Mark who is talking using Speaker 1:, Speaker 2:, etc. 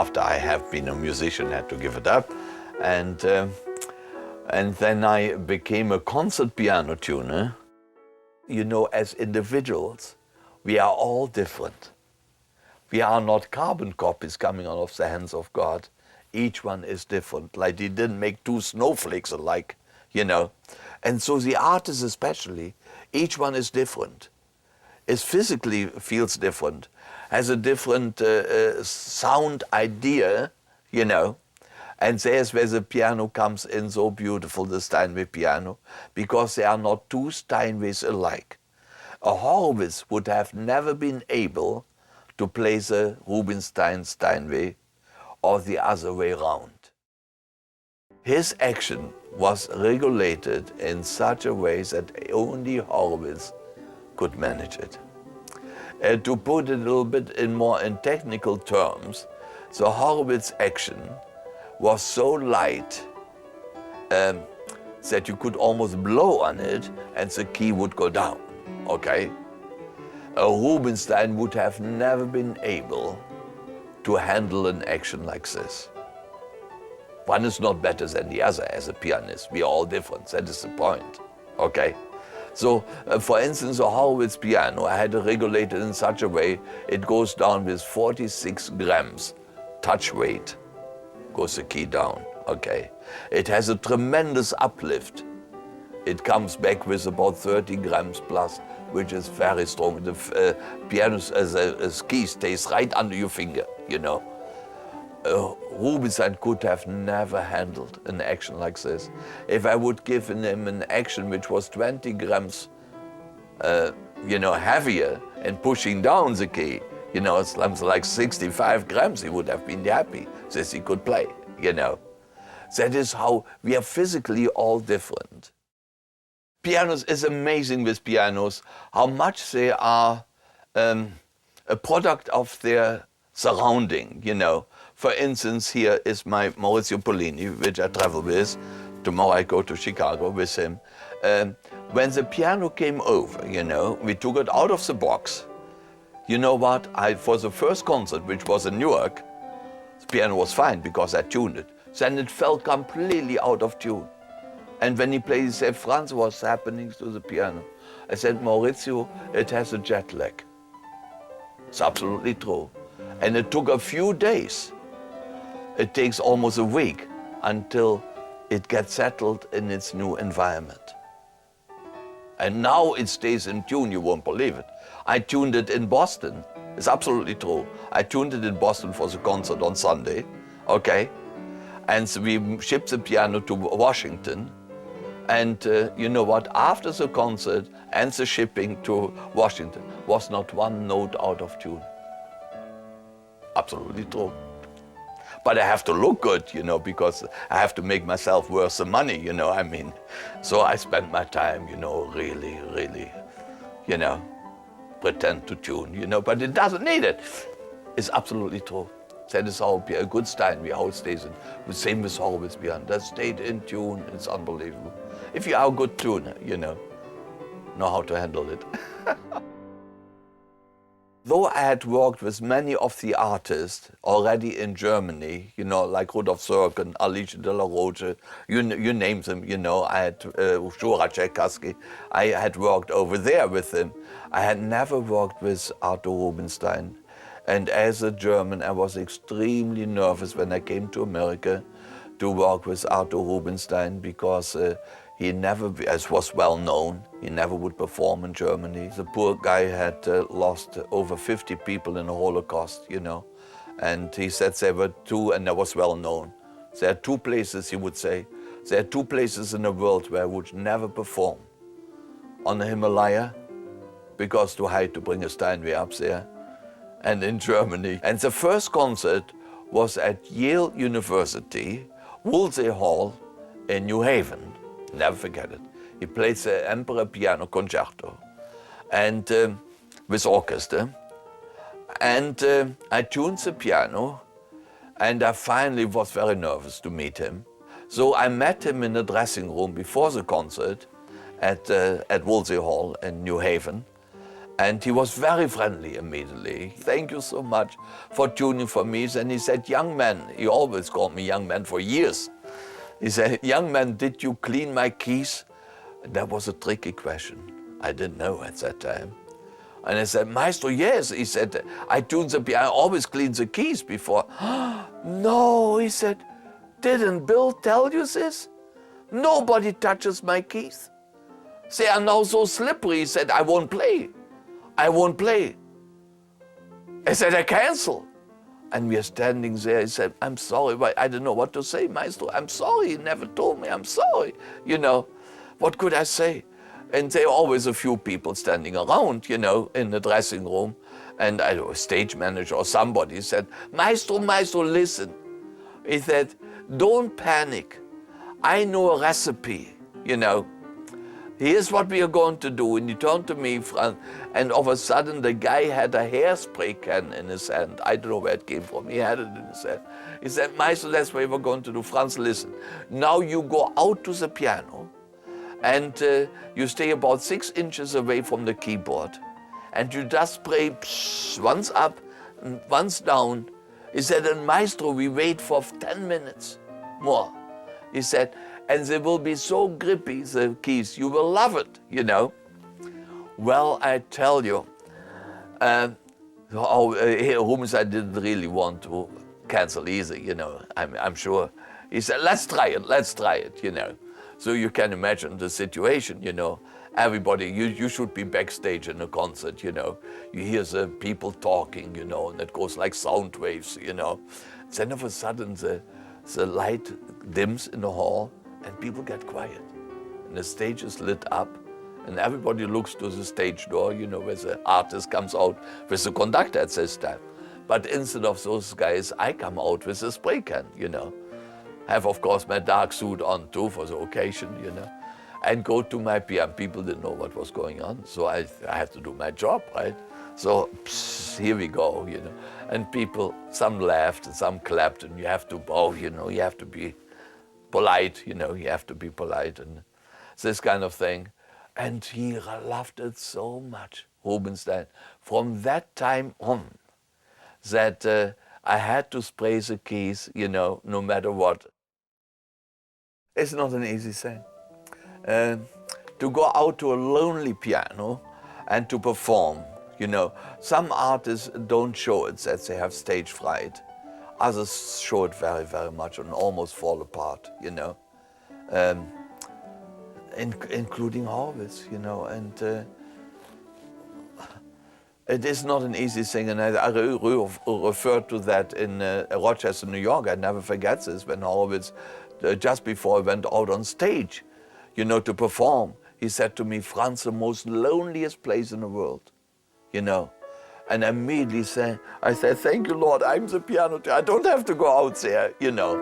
Speaker 1: after I have been a musician, had to give it up. And then I became a concert piano tuner. You know, as individuals, we are all different. We are not carbon copies coming out of the hands of God. Each one is different, like he didn't make two snowflakes alike, you know. And so the artist especially, each one is different. It physically feels different, has a different sound idea, you know. And there's where the piano comes in so beautiful, the Steinway piano, because they are not two Steinways alike. A Horowitz would have never been able to play the Rubinstein Steinway or the other way around. His action was regulated in such a way that only Horowitz could manage it. To put it a little bit in technical terms, the Horowitz action was so light that you could almost blow on it and the key would go down, okay? A Rubinstein would have never been able to handle an action like this. One is not better than the other as a pianist. We are all different, that is the point, okay? So, for instance, a Horowitz piano, I had it regulated in such a way, it goes down with 46 grams touch weight, goes the key down, okay? It has a tremendous uplift. It comes back with about 30 grams plus, which is very strong. The piano's key stays right under your finger, you know. Rubinstein could have never handled an action like this. If I would give him an action which was 20 grams, you know, heavier and pushing down the key, you know, it's like 65 grams, he would have been happy that he could play, you know. That is how we are physically all different. Pianos is amazing with pianos, how much they are a product of their surrounding, you know. For instance, here is my Maurizio Pollini, which I travel with. Tomorrow I go to Chicago with him. When the piano came over, you know, we took it out of the box. You know what? For the first concert, which was in Newark, the piano was fine because I tuned it. Then it fell completely out of tune. And when he played, he said, Franz, what's happening to the piano? I said, Maurizio, it has a jet lag. It's absolutely true. And it took a few days. It takes almost a week until it gets settled in its new environment. And now it stays in tune, you won't believe it. I tuned it in Boston. It's absolutely true. I tuned it in Boston for the concert on Sunday, okay? And so we shipped the piano to Washington. And you know what? After the concert and the shipping to Washington was not one note out of tune. Absolutely true. But I have to look good, you know, because I have to make myself worth the money, you know, I mean. So I spend my time, you know, really, you know, pretend to tune, you know, but it doesn't need it. It's absolutely true. That is how a good Steinway, how it stays in. The same with Horowitz piano. That stayed in tune, it's unbelievable. If you are a good tuner, you know how to handle it. Though I had worked with many of the artists already in Germany, you know, like Rudolf Serkin, Alice de la Roche, you name them, you know, I had Shura Tchaikovsky, I had worked over there with him. I had never worked with Arthur Rubinstein. And as a German, I was extremely nervous when I came to America to work with Arthur Rubinstein because he never, as was well known, he never would perform in Germany. The poor guy had lost over 50 people in the Holocaust, you know. And he said there were two, and that was well known. There are two places, he would say, there are two places in the world where I would never perform. On the Himalaya, because too high to bring a Steinway up there, and in Germany. And the first concert was at Yale University, Woolsey Hall in New Haven. Never forget it. He played the Emperor Piano Concerto and with orchestra. And I tuned the piano, and I finally was very nervous to meet him. So I met him in the dressing room before the concert at Woolsey Hall in New Haven. And he was very friendly immediately. Thank you so much for tuning for me. And he said, young man, he always called me young man for years. He said, young man, did you clean my keys? And that was a tricky question. I didn't know at that time. And I said, Maestro, yes. He said, I tuned the piano, I always cleaned the keys before. No, he said, didn't Bill tell you this? Nobody touches my keys. They are now so slippery. He said, I won't play. I won't play. I said, I cancel. And we are standing there. He said, I'm sorry, but I don't know what to say, Maestro. I'm sorry, he never told me, I'm sorry. You know, what could I say? And there are always a few people standing around, you know, in the dressing room. And I don't know, a stage manager or somebody said, Maestro, Maestro, listen. He said, don't panic. I know a recipe, you know. Here's what we are going to do. And he turned to me, Franz, and all of a sudden the guy had a hairspray can in his hand. I don't know where it came from. He had it in his hand. He said, Maestro, that's what we're going to do. Franz, listen. Now you go out to the piano and you stay about 6 inches away from the keyboard. And you just spray once up and once down. He said, and Maestro, we wait for 10 minutes more. He said, and they will be so grippy, the keys, you will love it, you know. Well, I tell you, Rubinstein didn't really want to cancel easy, you know, I'm sure. He said, let's try it, you know. So you can imagine the situation, you know. Everybody, you should be backstage in a concert, you know. You hear the people talking, you know, and it goes like sound waves, you know. Then all of a sudden the light dims in the hall and people get quiet. And the stage is lit up and everybody looks to the stage door, you know, where the artist comes out with the conductor at this time. But instead of those guys, I come out with a spray can, you know. Have, of course, my dark suit on too for the occasion, you know. And go to my piano. People didn't know what was going on, so I had to do my job, right? So here we go, you know. And people, some laughed and some clapped, and you have to bow, you know, you have to be polite, you know, you have to be polite and this kind of thing. And he loved it so much, Rubinstein, from that time on, that I had to spray the keys, you know, no matter what. It's not an easy thing. To go out to a lonely piano and to perform, you know. Some artists don't show it, that they have stage fright. Others show it very, very much and almost fall apart, you know. Including Horowitz, you know. And it is not an easy thing, and I referred to that in Rochester, New York. I never forget this, when Horowitz, just before he went out on stage, you know, to perform, he said to me, Franz, the most loneliest place in the world, you know. And I immediately I said, thank you, Lord, I'm the piano. I don't have to go out there, you know.